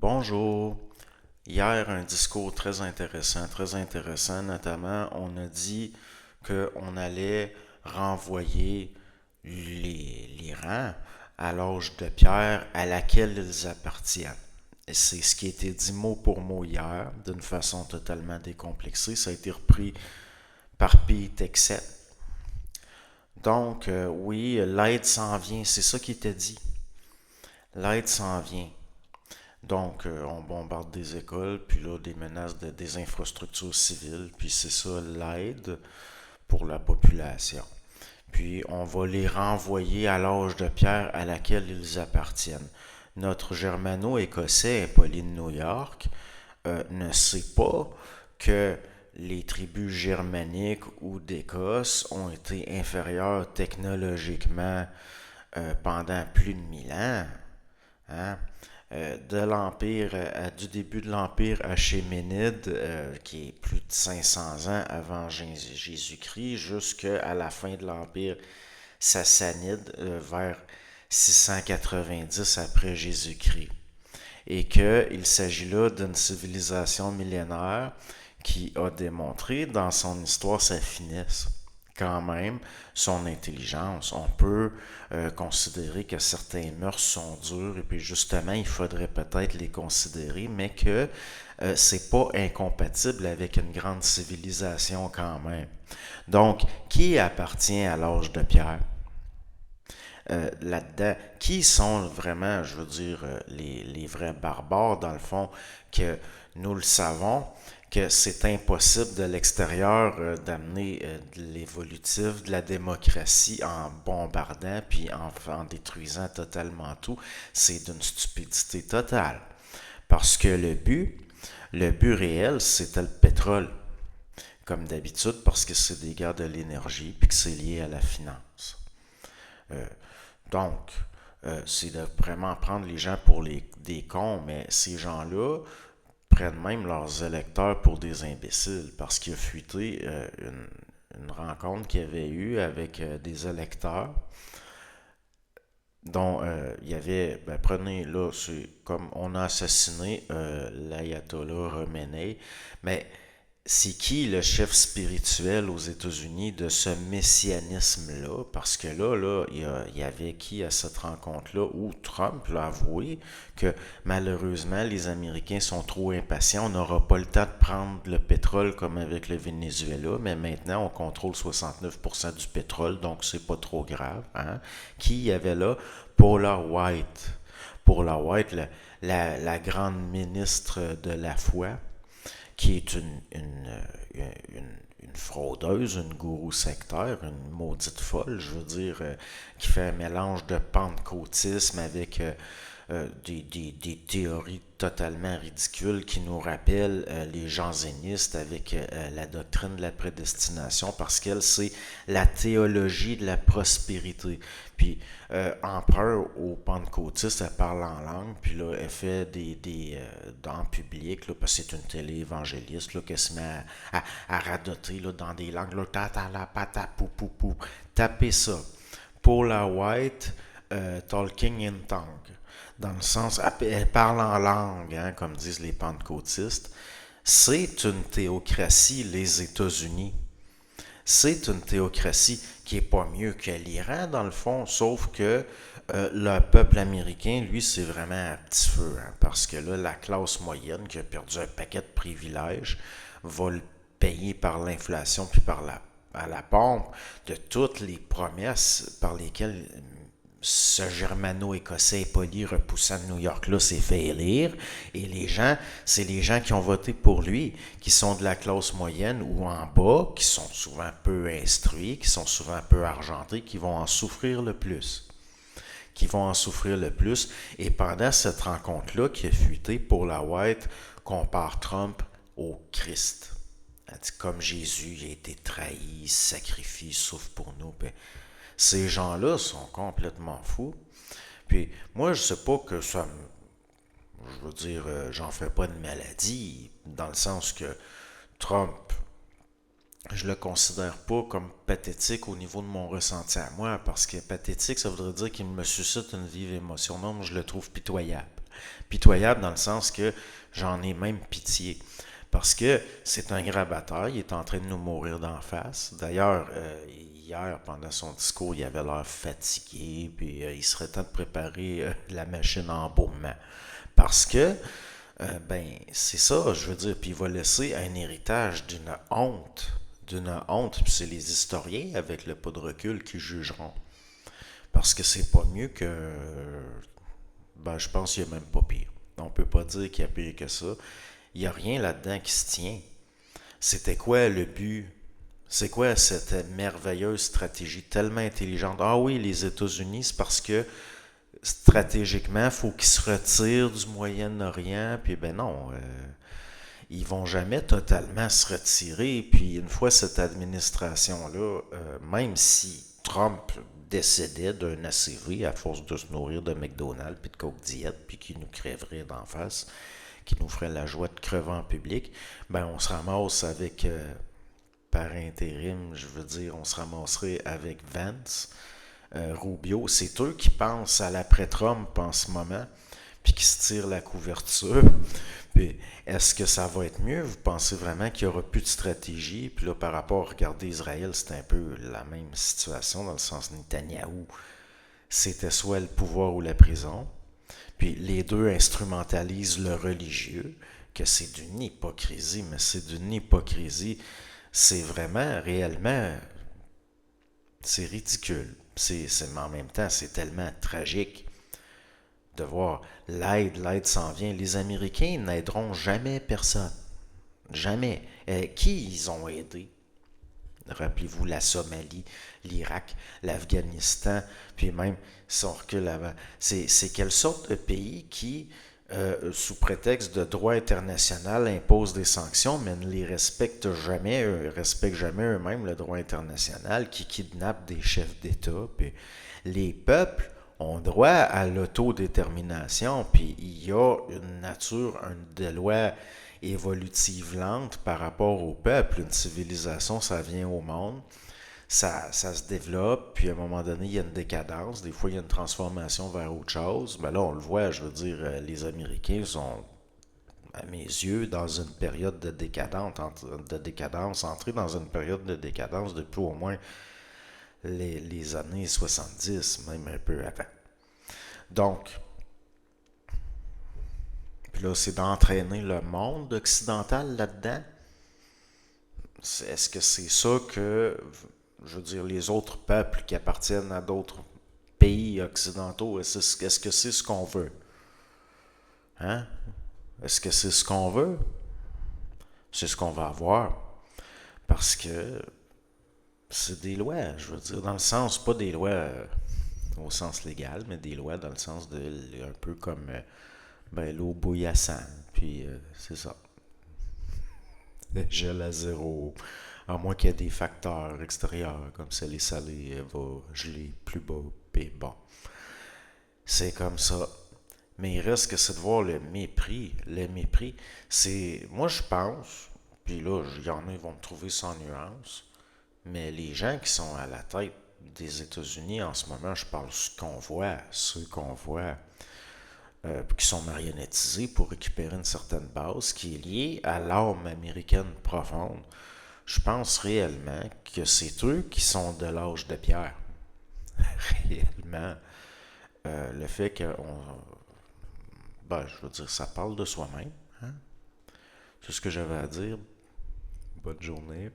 Bonjour. Hier, un discours très intéressant. Notamment, on a dit qu'on allait renvoyer l'Iran à l'âge de pierre à laquelle ils appartiennent. Et c'est ce qui a été dit mot pour mot hier, d'une façon totalement décomplexée. Ça a été repris par Pete Hegseth. Donc, oui, l'aide s'en vient, c'est ça qui était dit. L'aide s'en vient. Donc, on bombarde des écoles, puis là, des menaces des infrastructures civiles, puis c'est ça l'aide pour la population. Puis, on va les renvoyer à l'âge de pierre à laquelle ils appartiennent. Notre germano-écossais, Pauline New York, ne sait pas que les tribus germaniques ou d'Écosse ont été inférieures technologiquement pendant plus de 1000 ans. Hein? De l'Empire, du début de l'Empire achéménide, qui est plus de 500 ans avant Jésus-Christ, jusqu'à la fin de l'Empire sassanide, vers 690 après Jésus-Christ. Et qu'il s'agit là d'une civilisation millénaire qui a démontré dans son histoire sa finesse, quand même, son intelligence. On peut considérer que certains mœurs sont durs et puis justement, il faudrait peut-être les considérer, mais que c'est pas incompatible avec une grande civilisation quand même. Donc, qui appartient à l'âge de pierre? Là-dedans, qui sont vraiment, je veux dire, les vrais barbares, dans le fond, que nous le savons, que c'est impossible de l'extérieur d'amener de l'évolutif, de la démocratie en bombardant puis en détruisant totalement tout. C'est d'une stupidité totale. Parce que le but réel, c'était le pétrole. Comme d'habitude, parce que c'est des guerres de l'énergie puis que c'est lié à la finance. Euh, donc, c'est de vraiment prendre les gens pour des cons, mais ces gens-là prennent même leurs électeurs pour des imbéciles parce qu'il a fuité une rencontre qu'il y avait eu avec des électeurs dont il y avait, ben, prenez là, c'est comme on a assassiné l'ayatollah Khomeini, mais c'est qui le chef spirituel aux États-Unis de ce messianisme-là? Parce que là, il y avait qui à cette rencontre-là où Trump l'a avoué que malheureusement, les Américains sont trop impatients. On n'aura pas le temps de prendre le pétrole comme avec le Venezuela, mais maintenant, on contrôle 69% du pétrole, donc c'est pas trop grave. Hein? Qui y avait là? Paula White. Paula White, la grande ministre de la foi qui est une fraudeuse, une gourou sectaire, une maudite folle, je veux dire, qui fait un mélange de pentecôtisme avec des théories totalement ridicules qui nous rappellent les jansénistes avec la doctrine de la prédestination parce qu'elle, c'est la théologie de la prospérité. Puis, empereur au pentecôtiste, elle parle en langue, puis là, elle fait dans le public, là, parce que c'est une télé évangéliste, là, qu'elle se met à radoter là, dans des langues, là, ta ta la pata pou pou pou. Tapez ça. Paula White, talking in tongue. Dans le sens, elle parle en langue, hein, comme disent les pentecôtistes. C'est une théocratie, les États-Unis. C'est une théocratie qui est pas mieux que l'Iran, dans le fond, sauf que le peuple américain, lui, c'est vraiment un petit feu, hein, parce que là, la classe moyenne qui a perdu un paquet de privilèges va le payer par l'inflation puis par à la pompe de toutes les promesses par lesquelles ce germano-écossais poli repoussant de New York-là s'est fait élire. Et les gens, c'est les gens qui ont voté pour lui, qui sont de la classe moyenne ou en bas, qui sont souvent peu instruits, qui sont souvent peu argentés, qui vont en souffrir le plus. Qui vont en souffrir le plus. Et pendant cette rencontre-là qui a fuité, pour la White compare Trump au Christ. Elle dit, comme Jésus, il a été trahi, sacrifié, souffre pour nous. Puis, ces gens-là sont complètement fous. Puis moi, je sais pas que ça me... Je veux dire, j'en fais pas de maladie, dans le sens que Trump, je le considère pas comme pathétique au niveau de mon ressenti à moi, parce que pathétique, ça voudrait dire qu'il me suscite une vive émotion. Non, moi, je le trouve pitoyable. Pitoyable dans le sens que j'en ai même pitié. Parce que c'est un grand bataille, il est en train de nous mourir d'en face. D'ailleurs, hier, pendant son discours, il avait l'air fatigué, puis il serait temps de préparer la machine à embaumement. Parce que, ben, c'est ça, je veux dire, puis il va laisser un héritage d'une honte, puis c'est les historiens avec le pas de recul qui jugeront. Parce que c'est pas mieux que, ben, je pense qu'il y a même pas pire. On peut pas dire qu'il y a pire que ça. Il n'y a rien là-dedans qui se tient. C'était quoi le but? C'est quoi cette merveilleuse stratégie tellement intelligente? Ah oui, les États-Unis, c'est parce que stratégiquement, il faut qu'ils se retirent du Moyen-Orient. Puis ben non, ils vont jamais totalement se retirer. Puis une fois cette administration-là, même si Trump décédait d'un ACV à force de se nourrir de McDonald's puis de Coke Diet, puis qui nous crèverait d'en face, qui nous ferait la joie de crever en public, ben on se ramasse avec, par intérim, je veux dire, on se ramasserait avec Vance, Rubio. C'est eux qui pensent à l'après-Trump en ce moment, puis qui se tirent la couverture. Puis, est-ce que ça va être mieux? Vous pensez vraiment qu'il n'y aura plus de stratégie? Puis là, par rapport à regarder Israël, c'est un peu la même situation, dans le sens Netanyahou, c'était soit le pouvoir ou la prison. Puis les deux instrumentalisent le religieux, que c'est d'une hypocrisie, mais c'est d'une hypocrisie. C'est vraiment, réellement, c'est ridicule. Mais en même temps, c'est tellement tragique de voir l'aide s'en vient. Les Américains n'aideront jamais personne. Jamais. Qui ils ont aidé? Rappelez-vous la Somalie, l'Irak, l'Afghanistan, puis même si on recule avant. C'est quelle sorte de pays qui, sous prétexte de droit international, impose des sanctions, mais ne les respectent jamais eux-mêmes le droit international, qui kidnappent des chefs d'État. Puis les peuples ont droit à l'autodétermination, puis il y a une nature, des lois évolutive lente par rapport au peuple. Une civilisation, ça vient au monde, ça se développe, puis à un moment donné, il y a une décadence. Des fois, il y a une transformation vers autre chose. Mais là, on le voit, je veux dire, les Américains sont, à mes yeux, dans une période de décadence, entrés dans une période de décadence depuis au moins les années 70, même un peu avant. Donc, puis là, c'est d'entraîner le monde occidental là-dedans. Est-ce que c'est ça que, je veux dire, les autres peuples qui appartiennent à d'autres pays occidentaux, est-ce que c'est ce qu'on veut? Hein? Est-ce que c'est ce qu'on veut? C'est ce qu'on va avoir. Parce que c'est des lois, je veux dire, dans le sens, pas des lois au sens légal, mais des lois dans le sens de, un peu comme ben, l'eau bouillassante. Puis c'est ça. Gel à zéro. À moins qu'il y ait des facteurs extérieurs, comme ça, les salés, elle va geler plus bas, puis bon. C'est comme ça. Mais il reste que c'est de voir le mépris. Le mépris, c'est. Moi, je pense, puis là, il y en a, ils vont me trouver sans nuance, mais les gens qui sont à la tête des États-Unis en ce moment, je parle ceux qu'on voit, qui sont marionnettisés pour récupérer une certaine base qui est liée à l'âme américaine profonde. Je pense réellement que c'est eux qui sont de l'âge de pierre. Réellement. Le fait qu'on. Ben, je veux dire, ça parle de soi-même. Hein? C'est ce que j'avais à dire. Bonne journée.